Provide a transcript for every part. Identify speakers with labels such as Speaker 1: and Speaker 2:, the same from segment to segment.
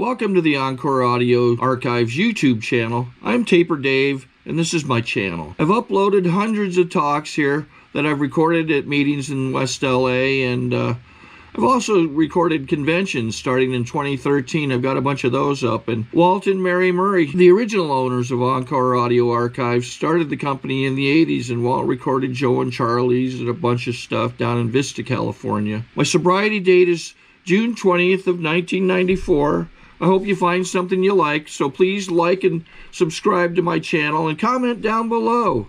Speaker 1: Welcome to the Encore Audio Archives YouTube channel. I'm Taper Dave, and this is my channel. I've uploaded hundreds of talks here that I've recorded at meetings in West LA, and I've also recorded conventions starting in 2013. I've got a bunch of those up. And Walt and Mary Murray, the original owners of Encore Audio Archives, started the company in the 80s, and Walt recorded Joe and Charlie's and a bunch of stuff down in Vista, California. My sobriety date is June 20th of 1994. I hope you find something you like, so please like and subscribe to my channel and comment down below.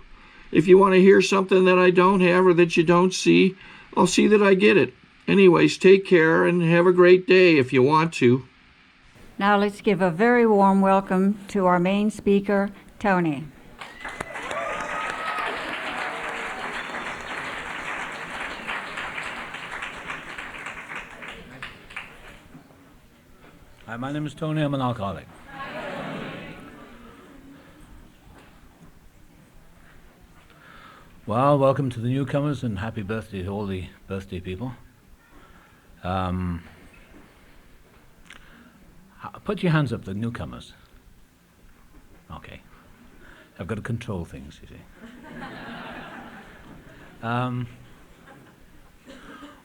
Speaker 1: If you want to hear something that I don't have or that you don't see, I'll see that I get it. Anyways, take care and have a great day if you want to.
Speaker 2: Now let's give a very warm welcome to our main speaker, Tony.
Speaker 3: Hi, my name is Tony. I'm an alcoholic. Well, welcome to the newcomers and happy birthday to all the birthday people. Put your hands up, the newcomers. Okay. I've got to control things, you see.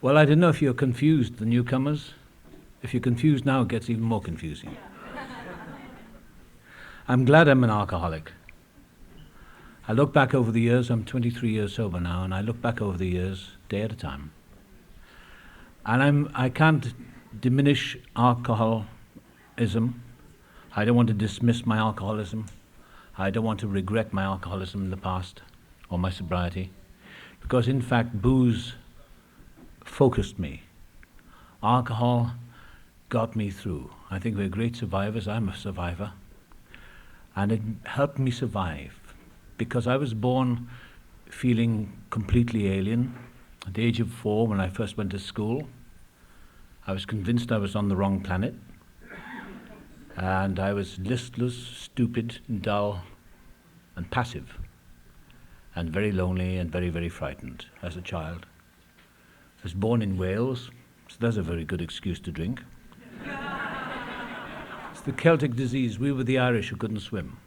Speaker 3: Well, I don't know if you're confused, the newcomers. If you're confused now, it gets even more confusing. I'm glad I'm an alcoholic. I look back over the years, I'm 23 years sober now, and I look back over the years, day at a time. And I can't diminish alcoholism. I don't want to dismiss my alcoholism. I don't want to regret my alcoholism in the past, or my sobriety, because in fact, booze focused me. Alcohol got me through. I think we're great survivors. I'm a survivor. And it helped me survive because I was born feeling completely alien. At the age of 4, when I first went to school, I was convinced I was on the wrong planet. And I was listless, stupid, dull, and passive, and very lonely and very, very frightened as a child. I was born in Wales, so that's a very good excuse to drink. It's the Celtic disease. We were the Irish who couldn't swim.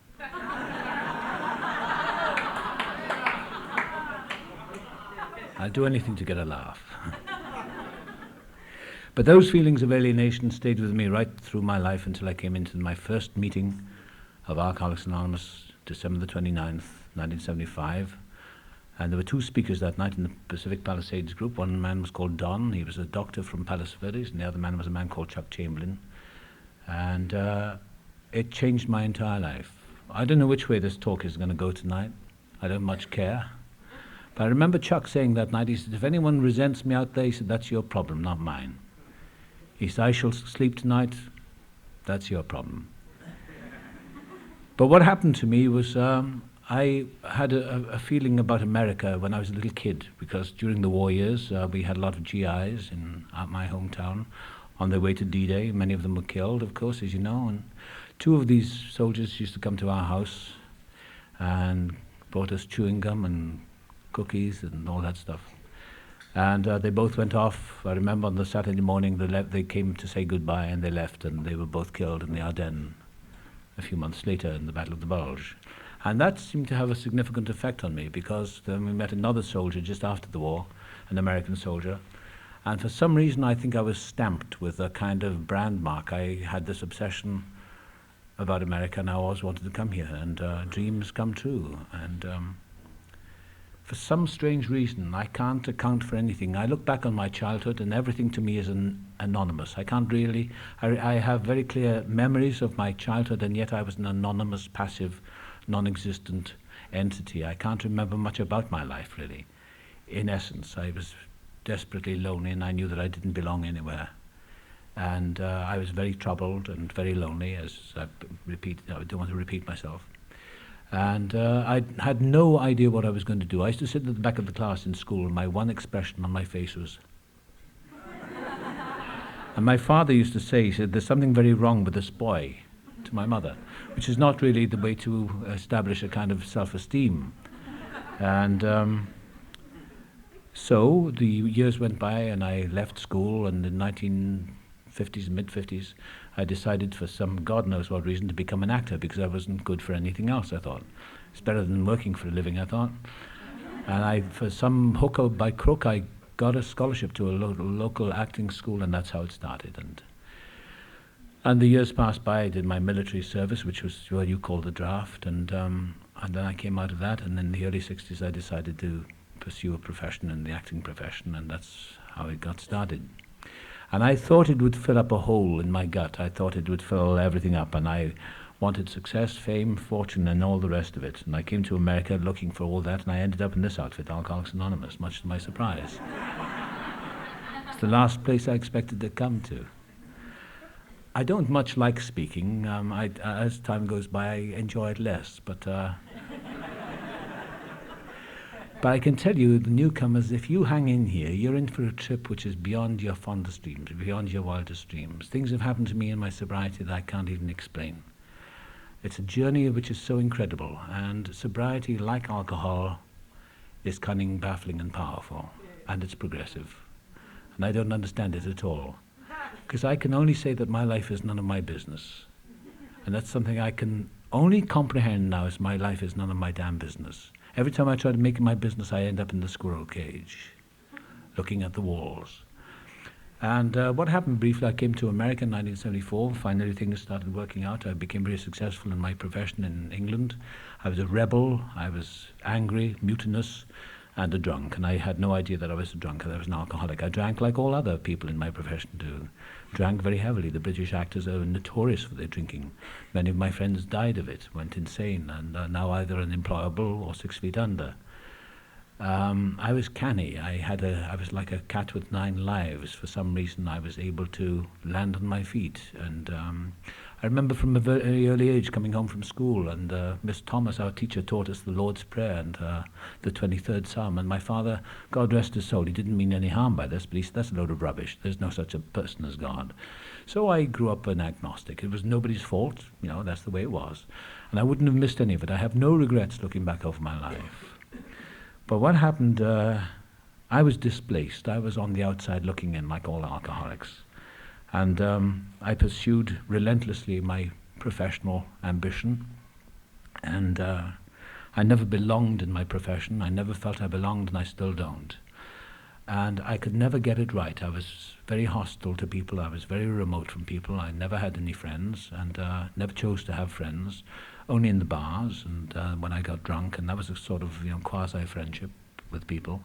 Speaker 3: I'll do anything to get a laugh. But those feelings of alienation stayed with me right through my life until I came into my first meeting of Alcoholics Anonymous, December the 29th, 1975. And there were 2 speakers that night in the Pacific Palisades group. One man was called Don. He was a doctor from PALISADES, and the other man was a man called Chuck Chamberlain. And it changed my entire life. I don't know which way this talk is going to go tonight. I don't much care. But I remember Chuck saying that night, he said, if anyone resents me out there, he said, that's your problem, not mine. He said, I shall sleep tonight, that's your problem. But what happened to me was I had a feeling about America when I was a little kid, because during the war years, we had a lot of GIs in my hometown on their way to D-Day. Many of them were killed, of course, as you know. And 2 of these soldiers used to come to our house and brought us chewing gum and cookies and all that stuff. And they both went off. I remember on the Saturday morning, they came to say goodbye and they left, and they were both killed in the Ardennes a few months later in the Battle of the Bulge. And that seemed to have a significant effect on me, because then we met another soldier just after the war, an American soldier. And for some reason, I think I was stamped with a kind of brand mark. I had this obsession about America, and I always wanted to come here, and dreams come true. And for some strange reason, I can't account for anything. I look back on my childhood, and everything to me is anonymous. I can't really, I have very clear memories of my childhood, and yet I was an anonymous, passive, non-existent entity. I can't remember much about my life, really. In essence, I was desperately lonely, and I knew that I didn't belong anywhere. And I was very troubled and very lonely, as I don't want to repeat myself. And I had no idea what I was going to do. I used to sit at the back of the class in school, and my one expression on my face was... And my father used to say, he said, there's something very wrong with this boy, to my mother, which is not really the way to establish a kind of self-esteem. And so the years went by, and I left school, and in 1950s, mid-50s, I decided for some God knows what reason to become an actor, because I wasn't good for anything else, I thought. It's better than working for a living, I thought. And for some hook or by crook, I got a scholarship to a local acting school, and that's how it started. And the years passed by. I did my military service, which was what you call the draft, and then I came out of that, and in the early 60s I decided to pursue a profession in the acting profession, and that's how it got started. And I thought it would fill up a hole in my gut. I thought it would fill everything up, and I wanted success, fame, fortune, and all the rest of it. And I came to America looking for all that, and I ended up in this outfit, Alcoholics Anonymous, much to my surprise. It's the last place I expected to come to. I don't much like speaking. As time goes by, I enjoy it less, but I can tell you, the newcomers, if you hang in here, you're in for a trip which is beyond your fondest dreams, beyond your wildest dreams. Things have happened to me in my sobriety that I can't even explain. It's a journey which is so incredible, and sobriety, like alcohol, is cunning, baffling, and powerful, and it's progressive. And I don't understand it at all, because I can only say that my life is none of my business. And that's something I can only comprehend now, is my life is none of my damn business. Every time I try to make it my business, I end up in the squirrel cage, looking at the walls. And what happened briefly, I came to America in 1974. Finally, things started working out. I became very successful in my profession in England. I was a rebel. I was angry, mutinous, and a drunk. And I had no idea that I was a drunk, that I was an alcoholic. I drank like all other people in my profession do. Drank very heavily. The British actors are notorious for their drinking. Many of my friends died of it, went insane, and are now either unemployable or 6 feet under. I was canny. I was like a cat with 9 lives. For some reason, I was able to land on my feet. And I remember from a very early age coming home from school, and Miss Thomas, our teacher, taught us the Lord's Prayer and the 23rd Psalm. And my father, God rest his soul, he didn't mean any harm by this, but he said, that's a load of rubbish. There's no such a person as God. So I grew up an agnostic. It was nobody's fault. You know, that's the way it was. And I wouldn't have missed any of it. I have no regrets looking back over my life. But what happened, I was displaced. I was on the outside looking in, like all alcoholics. And I pursued relentlessly my professional ambition. And I never belonged in my profession. I never felt I belonged, and I still don't. And I could never get it right. I was very hostile to people. I was very remote from people. I never had any friends, and never chose to have friends, only in the bars and when I got drunk. And that was a sort of quasi-friendship with people,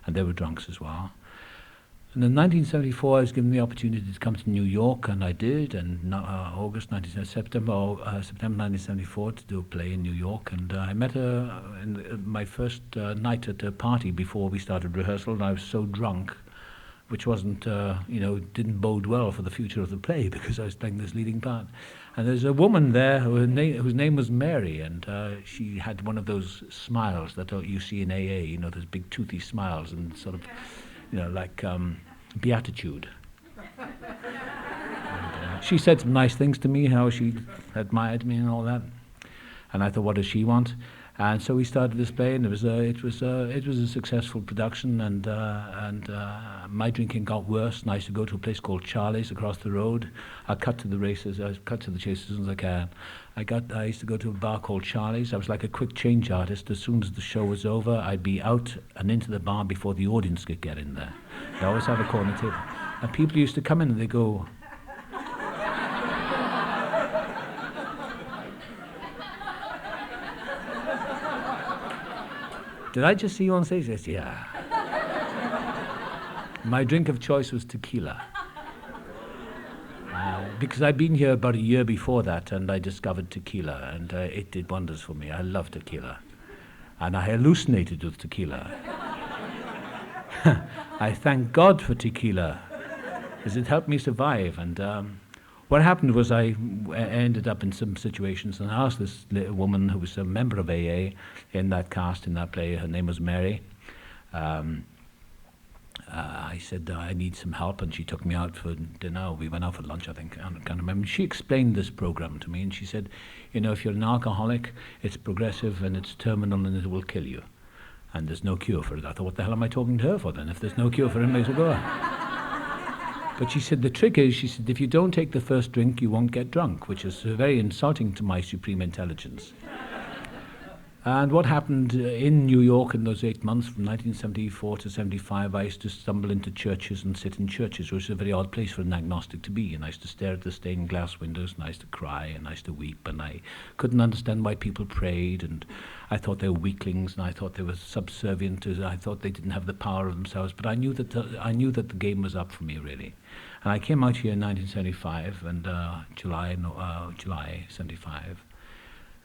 Speaker 3: and they were drunks as well. And in 1974, I was given the opportunity to come to New York, and I did, and September 1974, to do a play in New York. And I met her in my first night at a party before we started rehearsal, and I was so drunk, which wasn't, didn't bode well for the future of the play, because I was playing this leading part. And there's a woman there whose name was Mary, and she had one of those smiles that you see in AA, those big toothy smiles, and sort of, like beatitude. And, she said some nice things to me, how she admired me and all that. And I thought, what does she want? And so we started this play, and it was a successful production. And my drinking got worse, and I used to go to a place called Charlie's across the road. I cut to the chase as soon as I can. I used to go to a bar called Charlie's. I was like a quick change artist. As soon as the show was over, I'd be out and into the bar before the audience could get in there. I always have a corner table, and people used to come in and they go, "Did I just see you on stage?" Yes, yeah. My drink of choice was tequila. Because I'd been here about a year before that, and I discovered tequila, and it did wonders for me. I love tequila. And I hallucinated with tequila. I thank God for tequila, because it helped me survive. And what happened was I ended up in some situations, and I asked this little woman who was a member of AA in that cast, in that play, her name was Mary. I said, I need some help, and she took me out for dinner. We went out for lunch, I think. I can't remember. She explained this program to me, and she said, if you're an alcoholic, it's progressive and it's terminal and it will kill you. And there's no cure for it. I thought, what the hell am I talking to her for then? If there's no cure for it, may as well go. But she said, the trick is, she said, if you don't take the first drink, you won't get drunk, which is very insulting to my supreme intelligence. And what happened in New York in those 8 months, from 1974 to 75, I used to stumble into churches and sit in churches, which is a very odd place for an agnostic to be. And I used to stare at the stained glass windows, and I used to cry, and I used to weep, and I couldn't understand why people prayed, and I thought they were weaklings, and I thought they were subservient, I thought they didn't have the power of themselves. But I knew that the game was up for me, really. And I came out here in 1975, and July 75,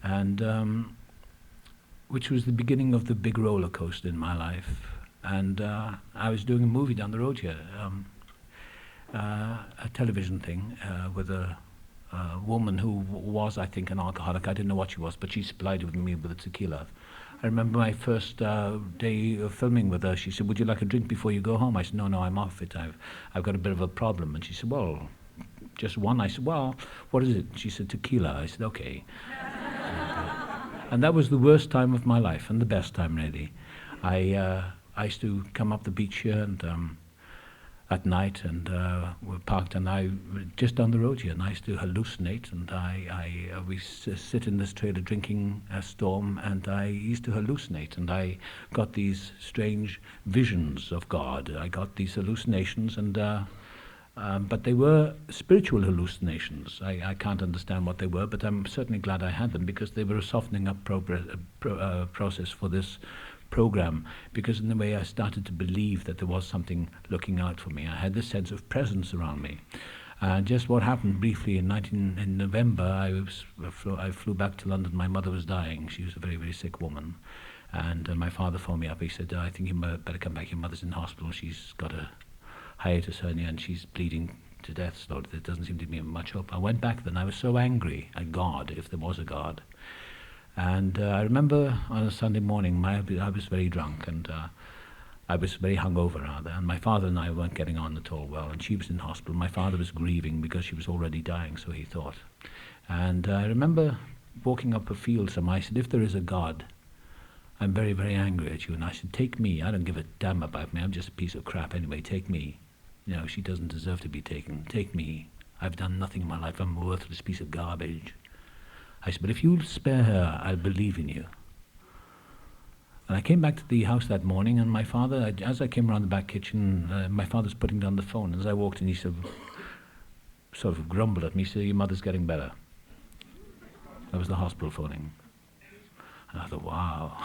Speaker 3: and which was the beginning of the big roller coaster in my life. And I was doing a movie down the road here, a television thing with a woman who was, I think, an alcoholic. I didn't know what she was, but she supplied me with a tequila. I remember my first day of filming with her. She said, "Would you like a drink before you go home?" I said, No, I'm off it. I've got a bit of a problem." And she said, "Well, just one?" I said, "Well, what is it?" She said, "Tequila." I said, "Okay." And that was the worst time of my life, and the best time, really. I used to come up the beach here and at night, and we parked, and I just down the road here, and I used to hallucinate, and we sit in this trailer drinking a storm, and I used to hallucinate, and I got these strange visions of God. I got these hallucinations, and but they were spiritual hallucinations. I can't understand what they were, but I'm certainly glad I had them, because they were a softening up process for this program, because in a way I started to believe that there was something looking out for me. I had this sense of presence around me. Just what happened briefly in November, I flew back to London. My mother was dying. She was a very, very sick woman. And my father phoned me up. He said, "I think you better come back. Your mother's in hospital. She's got a hiatus hernia, and she's bleeding to death slowly. There doesn't seem to be much hope." I went back then. I was so angry at God, if there was a God. And I remember on a Sunday morning, I was very drunk, and I was very hungover, rather, and my father and I weren't getting on at all well, and she was in hospital. My father was grieving because she was already dying, so he thought. And I remember walking up a field somewhere. I said, "If there is a God, I'm very, very angry at you." And I said, "Take me. I don't give a damn about me. I'm just a piece of crap anyway. Take me. You know, she doesn't deserve to be taken. Take me. I've done nothing in my life. I'm a worthless piece of garbage." I said, "But if you'll spare her, I'll believe in you." And I came back to the house that morning, and my father, as I came around the back kitchen, my father's putting down the phone. As I walked in, he sort of grumbled at me. He said, "Your mother's getting better." That was the hospital phoning. And I thought, wow.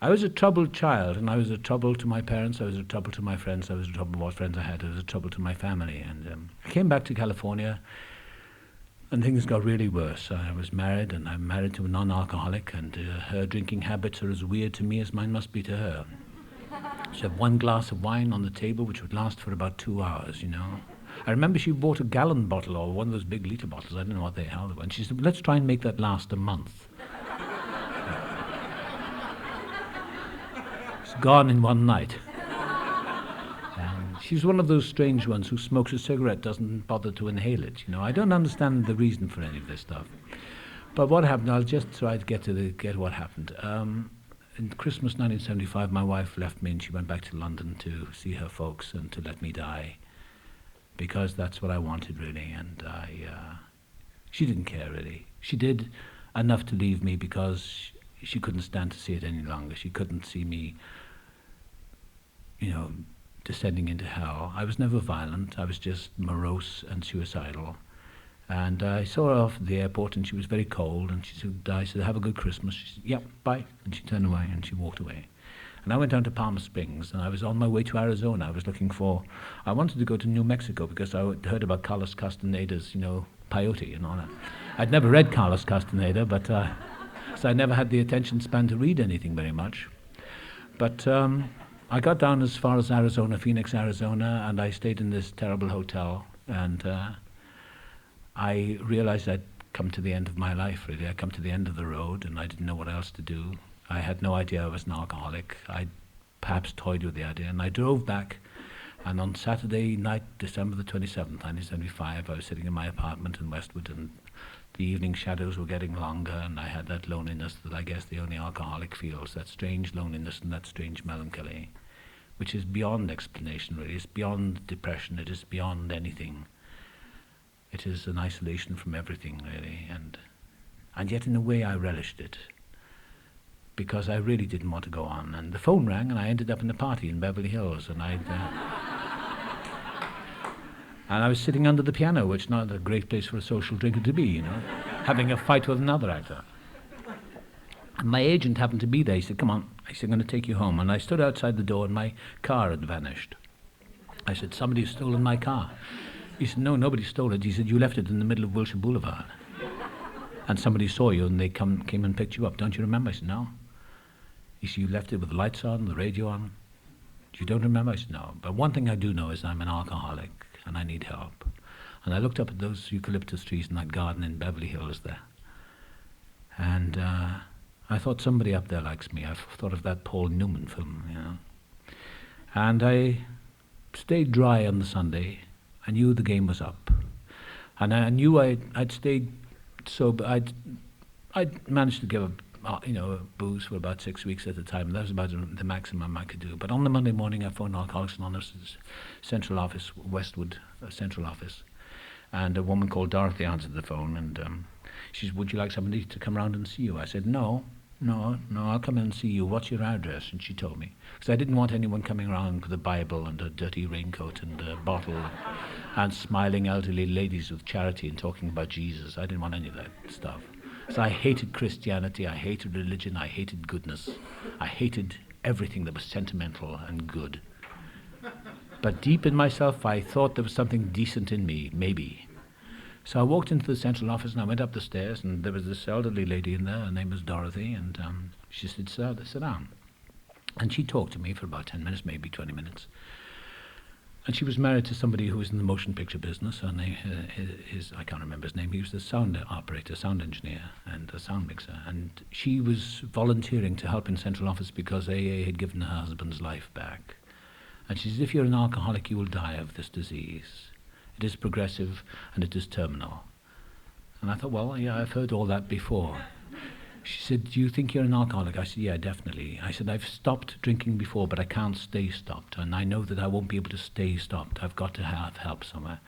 Speaker 3: I was a troubled child, and I was a trouble to my parents, I was a trouble to my friends, I was a trouble to what friends I had, I was a trouble to my family. And I came back to California, and things got really worse. I was married, and I'm married to a non-alcoholic, and her drinking habits are as weird to me as mine must be to her. She'd have one glass of wine on the table, which would last for about 2 hours, you know. I remember she bought a gallon bottle, or one of those big liter bottles, I don't know what the hell they were, and she said, "Let's try and make that last a month." It's gone in one night. And she's one of those strange ones who smokes a cigarette, doesn't bother to inhale it, you know. I don't understand the reason for any of this stuff. But what happened, I'll just try to get what happened. In Christmas 1975, my wife left me, and she went back to London to see her folks and to let me die, because that's what I wanted, really. And she didn't care, really. She did enough to leave me because she couldn't stand to see it any longer. She couldn't see me, you know, descending into hell. I was never violent. I was just morose and suicidal. And I saw her off at the airport, and she was very cold, and I said, "Have a good Christmas." She said, "Yep, bye." And she turned away, and she walked away. And I went down to Palm Springs, and I was on my way to Arizona. I wanted to go to New Mexico because I heard about Carlos Castaneda's, you know, peyote and all that. I'd never read Carlos Castaneda, but so I never had the attention span to read anything very much. But I got down as far as Arizona, Phoenix, Arizona, and I stayed in this terrible hotel, and I realized I'd come to the end of my life, really. I'd come to the end of the road, and I didn't know what else to do. I had no idea I was an alcoholic. I perhaps toyed with the idea, and I drove back, and on Saturday night, December the 27th, 1975, I was sitting in my apartment in Westwood, and the evening shadows were getting longer, and I had that loneliness that I guess the only alcoholic feels, that strange loneliness and that strange melancholy. which is beyond explanation, really. It's beyond depression. It is beyond anything. It is an isolation from everything, really, and yet in a way I relished it, because I really didn't want to go on. And the phone rang, and I ended up in a party in Beverly Hills, and and I was sitting under the piano, which is not a great place for a social drinker to be, you know, having a fight with another actor. And my agent happened to be there. He said, "Come on." I said, "I'm going to take you home." And I stood outside the door, and my car had vanished. I said, "Somebody's stolen my car." He said, "No, nobody stole it." He said, "You left it in the middle of Wilshire Boulevard. And somebody saw you, and they came and picked you up. Don't you remember?" I said, "No." He said, "You left it with the lights on, the radio on. You don't remember?" I said, "No. But one thing I do know is I'm an alcoholic, and I need help." And I looked up at those eucalyptus trees in that garden in Beverly Hills there. And I thought, somebody up there likes me. I thought of that Paul Newman film, you know. And I stayed dry on the Sunday. I knew the game was up. And I knew I'd stayed sober. I'd managed to give up, booze for about 6 weeks at a time. That was about the maximum I could do. But on the Monday morning, I phoned Alcoholics Anonymous' central office, Westwood Central Office. And a woman called Dorothy answered the phone, and she said, "Would you like somebody to come around and see you?" I said, No, I'll come in and see you. What's your address?" And she told me. Because I didn't want anyone coming around with a Bible and a dirty raincoat and a bottle and smiling elderly ladies with charity and talking about Jesus. I didn't want any of that stuff. So I hated Christianity, I hated religion, I hated goodness. I hated everything that was sentimental and good. But deep in myself, I thought there was something decent in me, maybe. So I walked into the central office, and I went up the stairs, and there was this elderly lady in there. Her name was Dorothy, and she said, sit down. And she talked to me for about 10 minutes, maybe 20 minutes. And she was married to somebody who was in the motion picture business. Her name, I can't remember his name. He was the sound operator, sound engineer, and a sound mixer. And she was volunteering to help in central office because AA had given her husband's life back. And she said, "If you're an alcoholic, you will die of this disease. It is progressive and it is terminal." And I thought, well, yeah, I've heard all that before. She said, "Do you think you're an alcoholic?" I said, "Yeah, definitely." I said, "I've stopped drinking before, but I can't stay stopped. And I know that I won't be able to stay stopped. I've got to have help somewhere."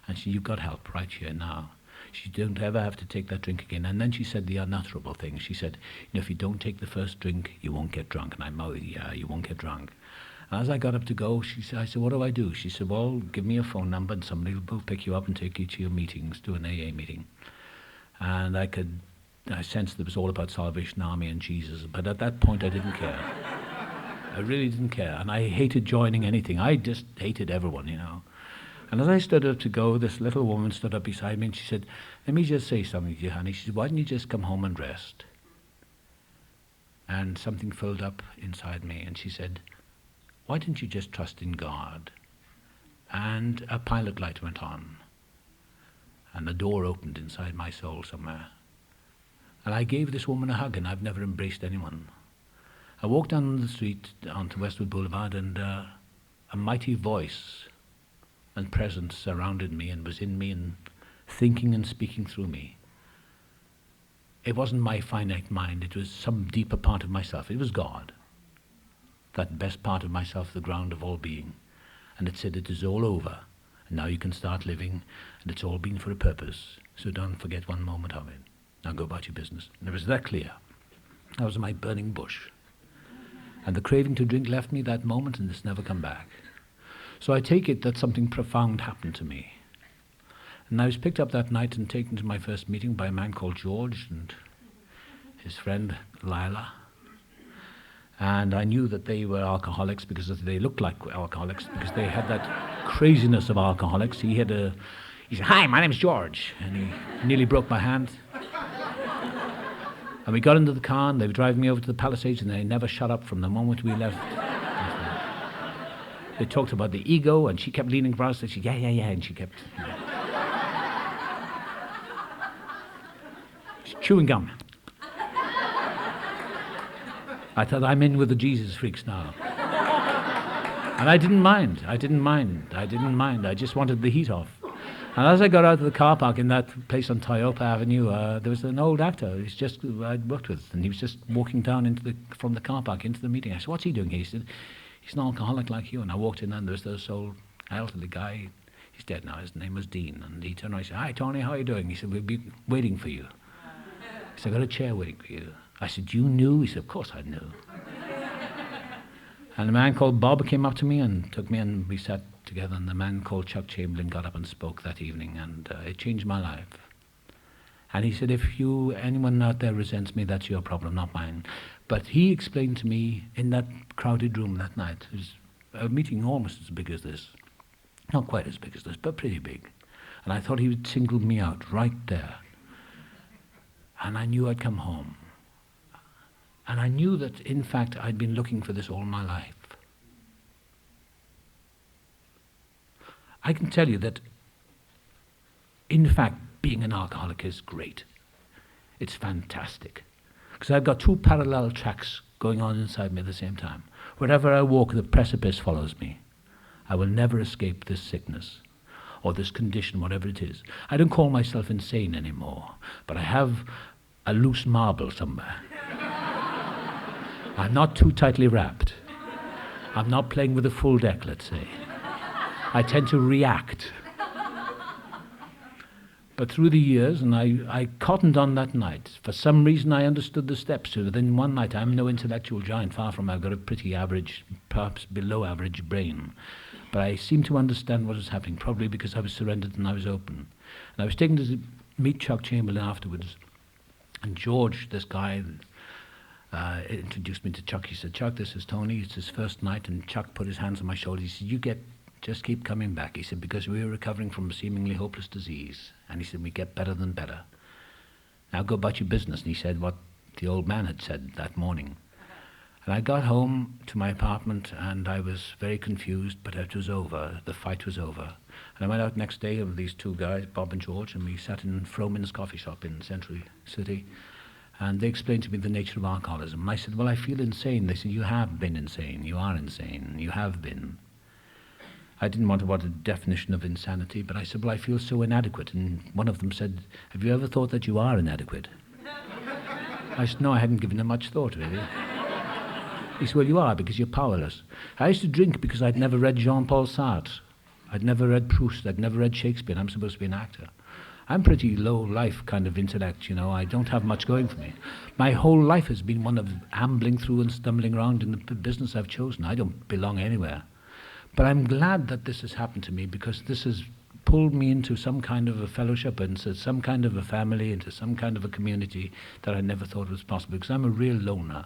Speaker 3: And she said, "You've got help right here now." She don't ever have to take that drink again. And then she said the unutterable thing. She said, "If you don't take the first drink, you won't get drunk." And I mouthed, "Yeah, you won't get drunk." And as I got up to go, I said, "What do I do?" She said, "Well, give me a phone number and somebody will pick you up and take you to your meetings, to an AA meeting." And I sensed it was all about Salvation Army and Jesus, but at that point I didn't care. I really didn't care, and I hated joining anything. I just hated everyone, you know. And as I stood up to go, this little woman stood up beside me and she said, "Let me just say something to you, honey." She said, "Why don't you just come home and rest?" And something filled up inside me, and she said, "Why didn't you just trust in God?" And a pilot light went on, and the door opened inside my soul somewhere. And I gave this woman a hug, and I've never embraced anyone. I walked down the street onto Westwood Boulevard, and a mighty voice and presence surrounded me and was in me and thinking and speaking through me. It wasn't my finite mind, it was some deeper part of myself. It was God, that best part of myself, the ground of all being. And it said, "It is all over, and now you can start living, and it's all been for a purpose, so don't forget one moment of it. Now go about your business." And it was that clear. That was my burning bush. And the craving to drink left me that moment, and it's never come back. So I take it that something profound happened to me. And I was picked up that night and taken to my first meeting by a man called George and his friend Lila. And I knew that they were alcoholics because they looked like alcoholics, because they had that craziness of alcoholics. He said, "Hi, my name's George." And he nearly broke my hand. And we got into the car, and they were driving me over to the Palisades, and they never shut up from the moment we left. They talked about the ego, and she kept leaning across, and she said, yeah, and she kept chewing gum. I thought, I'm in with the Jesus freaks now. And I didn't mind. I just wanted the heat off. And as I got out of the car park in that place on Toyota Avenue, there was an old actor I'd worked with, and he was just walking down from the car park into the meeting. I said, "What's he doing here?" He said, He's an alcoholic like you. And I walked in and there's this old elderly guy. He's dead now. His name was Dean. And he turned around and said, "Hi, Tony, how are you doing?" He said, "We'll be waiting for you." He said, "I've got a chair waiting for you." I said, "You knew?" He said, "Of course I knew." And a man called Bob came up to me and took me, and we sat together, and the man called Chuck Chamberlain got up and spoke that evening, and it changed my life. And he said, "If anyone out there resents me, that's your problem, not mine." But he explained to me in that crowded room that night, it was a meeting almost as big as this, not quite as big as this, but pretty big. And I thought he would single me out right there. And I knew I'd come home. And I knew that, in fact, I'd been looking for this all my life. I can tell you that, in fact, being an alcoholic is great. It's fantastic. Because I've got two parallel tracks going on inside me at the same time. Wherever I walk, the precipice follows me. I will never escape this sickness or this condition, whatever it is. I don't call myself insane anymore, but I have a loose marble somewhere. I'm not too tightly wrapped. I'm not playing with a full deck, let's say. I tend to react. But through the years, and I cottoned on that night. For some reason, I understood the steps. Within one night, I'm no intellectual giant, far from. I've got a pretty average, perhaps below average brain. But I seemed to understand what was happening, probably because I was surrendered and I was open. And I was taken to meet Chuck Chamberlain afterwards. And George, this guy, introduced me to Chuck. He said, "Chuck, this is Tony. It's his first night." And Chuck put his hands on my shoulder. He said, just keep coming back." He said, "because we were recovering from a seemingly hopeless disease." And he said, "We get better than better. Now go about your business." And he said what the old man had said that morning. And I got home to my apartment, and I was very confused, but it was over. The fight was over. And I went out next day with these two guys, Bob and George, and we sat in Fromin's coffee shop in Century City. And they explained to me the nature of alcoholism. And I said, "Well, I feel insane." They said, "You have been insane. You are insane. You have been." I didn't want a definition of insanity, but I said, "Well, I feel so inadequate." And one of them said, "Have you ever thought that you are inadequate?" I said, "No, I hadn't given it much thought, really." He said, "Well, you are, because you're powerless." I used to drink because I'd never read Jean-Paul Sartre. I'd never read Proust. I'd never read Shakespeare. I'm supposed to be an actor. I'm pretty low life kind of intellect, you know. I don't have much going for me. My whole life has been one of ambling through and stumbling around in the business I've chosen. I don't belong anywhere. But I'm glad that this has happened to me, because this has pulled me into some kind of a fellowship, into some kind of a family, into some kind of a community that I never thought was possible, because I'm a real loner.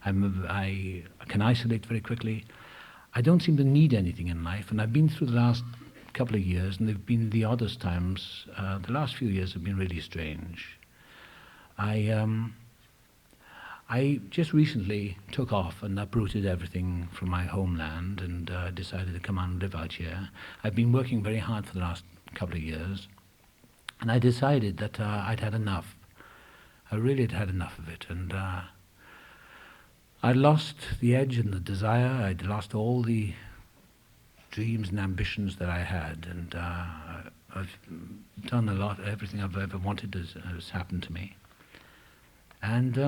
Speaker 3: I can isolate very quickly. I don't seem to need anything in life, and I've been through the last couple of years, and they've been the oddest times. The last few years have been really strange. I just recently took off and uprooted everything from my homeland and decided to come on and live out here. I've been working very hard for the last couple of years, and I decided that I'd had enough. I really had had enough of it, and I'd lost the edge and the desire. I'd lost all the dreams and ambitions that I had, and I've done a lot. Everything I've ever wanted has happened to me, and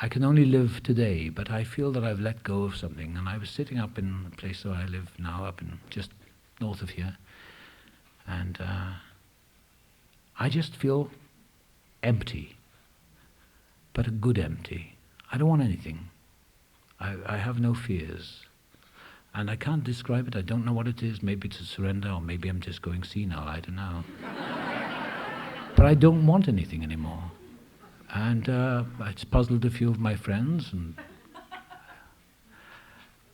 Speaker 3: I can only live today, but I feel that I've let go of something. And I was sitting up in the place where I live now, up in just north of here, and I just feel empty, but a good empty. I don't want anything. I have no fears, and I can't describe it. I don't know what it is. Maybe it's a surrender, or maybe I'm just going senile. I don't know. But I don't want anything anymore. And it's puzzled a few of my friends, and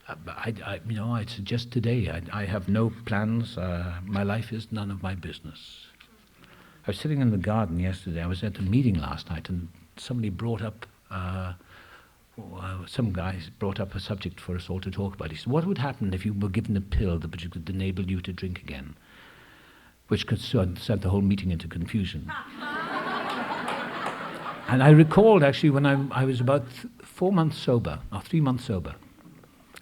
Speaker 3: it's just today. I have no plans. My life is none of my business. I was sitting in the garden yesterday. I was at a meeting last night, and somebody brought up, some guys brought up a subject for us all to talk about. He said, "What would happen if you were given a pill that could enable you to drink again?" Which could send the whole meeting into confusion. And I recalled, actually, when I was about 4 months sober, or 3 months sober,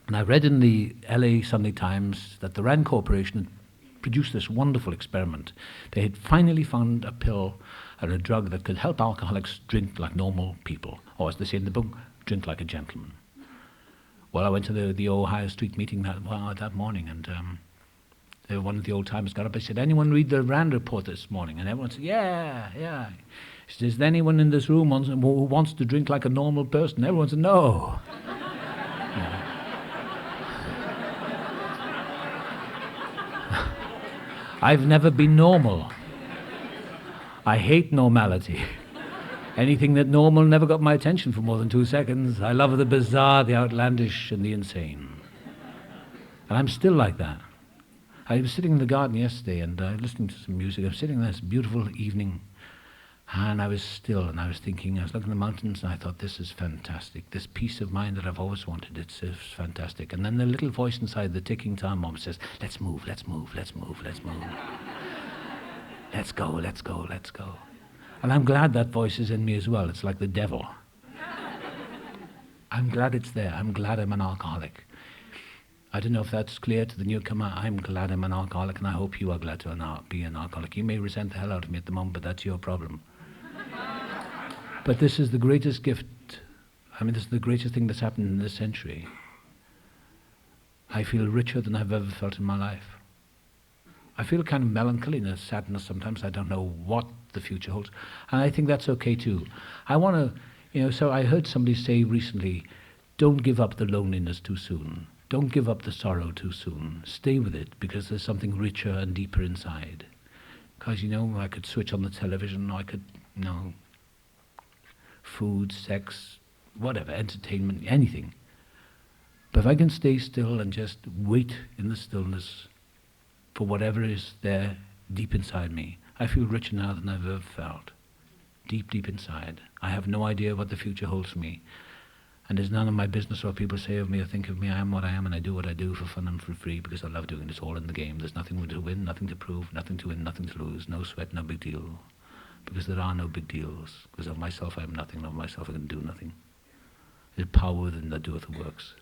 Speaker 3: and I read in the LA Sunday Times that the Rand Corporation had produced this wonderful experiment. They had finally found a pill or a drug that could help alcoholics drink like normal people, or as they say in the book, drink like a gentleman. Well, I went to the Ohio Street meeting that morning, and one of the old timers got up and said, "Anyone read the Rand report this morning?" And everyone said, "Yeah, yeah." He says, "Is there anyone in this room who wants to drink like a normal person?" Everyone said, "No." I've never been normal. I hate normality. Anything that normal never got my attention for more than 2 seconds. I love the bizarre, the outlandish, and the insane. And I'm still like that. I was sitting in the garden yesterday and listening to some music. I was sitting there this beautiful evening, and I was still, and I was thinking, I was looking at the mountains, and I thought, this is fantastic. This peace of mind that I've always wanted, it's fantastic. And then the little voice inside, the ticking time bomb, says, let's move, let's move, let's move, let's move. Let's go, let's go, let's go. And I'm glad that voice is in me as well. It's like the devil. I'm glad it's there. I'm glad I'm an alcoholic. I don't know if that's clear to the newcomer. I'm glad I'm an alcoholic, and I hope you are glad to be an alcoholic. You may resent the hell out of me at the moment, but that's your problem. But this is the greatest gift. I mean, this is the greatest thing that's happened in this century. I feel richer than I've ever felt in my life. I feel kind of melancholy and a sadness sometimes. I don't know what the future holds. And I think that's okay too. I want to, so I heard somebody say recently, don't give up the loneliness too soon. Don't give up the sorrow too soon. Stay with it, because there's something richer and deeper inside. Because, I could switch on the television, or I could, food, sex, whatever, entertainment, anything. But if I can stay still and just wait in the stillness for whatever is there deep inside me, I feel richer now than I've ever felt. Deep, deep inside. I have no idea what the future holds for me. And it's none of my business what people say of me or think of me. I am what I am, and I do what I do for fun and for free, because I love doing it. It's all in the game. There's nothing to win, nothing to prove, nothing to win, nothing to lose. No sweat, no big deal. Because there are no big deals. Because of myself I am nothing. Of myself I can do nothing. There's power within that doeth the works.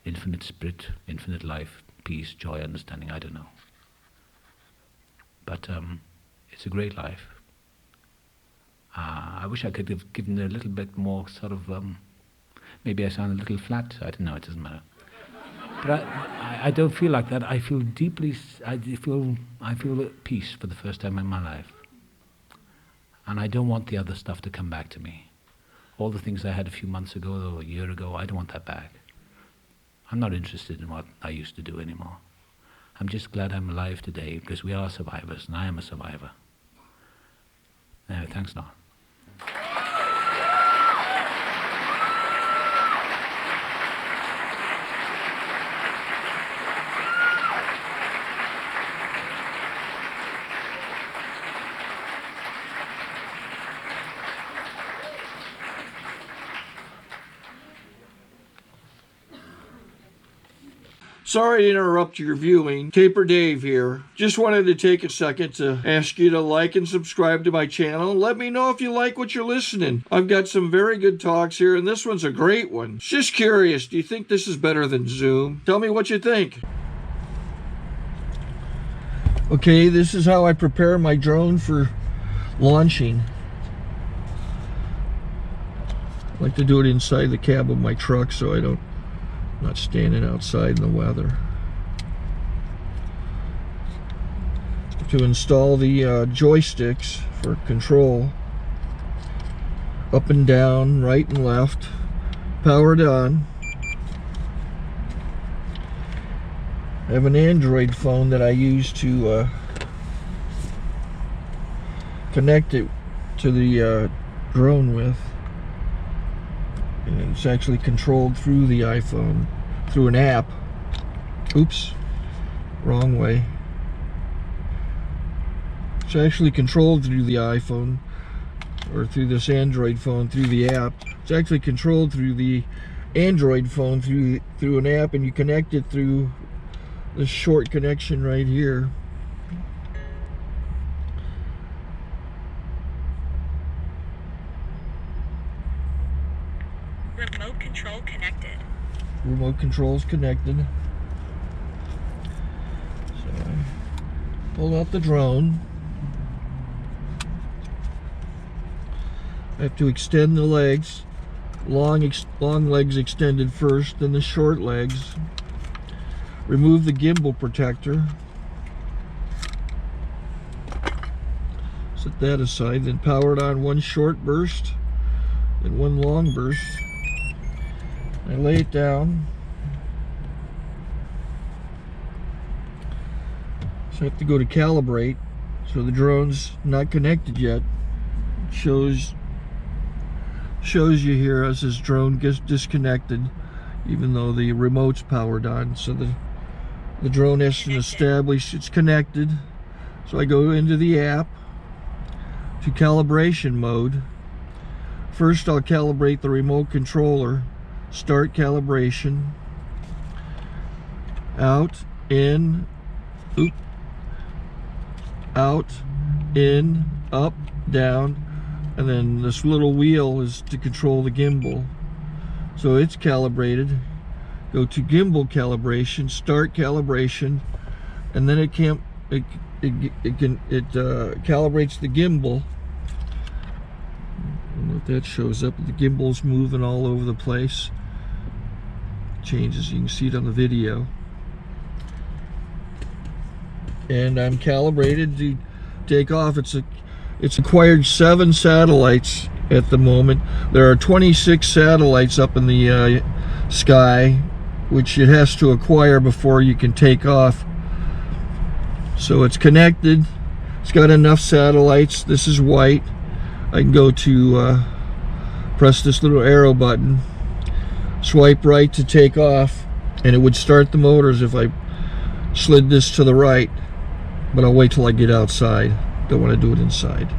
Speaker 3: Infinite spirit, infinite life, peace, joy, understanding, I don't know. But it's a great life. I wish I could have given it a little bit more sort of, maybe I sound a little flat, I don't know, it doesn't matter. But I don't feel like that. I feel deeply, I feel at peace for the first time in my life. And I don't want the other stuff to come back to me. All the things I had a few months ago or a year ago, I don't want that back. I'm not interested in what I used to do anymore. I'm just glad I'm alive today, because we are survivors, and I am a survivor. Anyway, thanks, Noel.
Speaker 1: Sorry to interrupt your viewing. Taper Dave here. Just wanted to take a second to ask you to like and subscribe to my channel. Let me know if you like what you're listening. I've got some very good talks here, and this one's a great one. Just curious, do you think this is better than Zoom? Tell me what you think. Okay, this is how I prepare my drone for launching. I like to do it inside the cab of my truck so I'm not standing outside in the weather. To install the joysticks for control, up and down, right and left, powered on. I have an Android phone that I use to connect it to the drone with. And it's actually controlled through the iPhone, through an app. Oops, wrong way. It's actually controlled through the iPhone, or through this Android phone, through the app. It's actually controlled through the Android phone, through an app, and you connect it through this short connection right here.
Speaker 4: Remote control connected.
Speaker 1: Remote control's connected. So I pull out the drone. I have to extend the legs long legs extended first, then the short legs. Remove the gimbal protector. Set that aside, then power it on one short burst, then one long burst. I lay it down. So I have to go to calibrate. So the drone's not connected yet. It shows you here as this drone gets disconnected, even though the remote's powered on. So the drone has to establish it's connected. So I go into the app to calibration mode. First I'll calibrate the remote controller. Start calibration. Out, in, oop, out, in, up, down, and then this little wheel is to control the gimbal. So it's calibrated. Go to gimbal calibration, start calibration, and then it calibrates the gimbal. I don't know if that shows up. The gimbal's moving all over the place. Changes, you can see it on the video. And I'm calibrated to take off. It's acquired 7 satellites at the moment. There are 26 satellites up in the sky, which it has to acquire before you can take off. So it's connected. It's got enough satellites. This is white. I can go to press this little arrow button, swipe right to take off, and it would start the motors if I slid this to the right. But I'll wait till I get outside. Don't want to do it inside.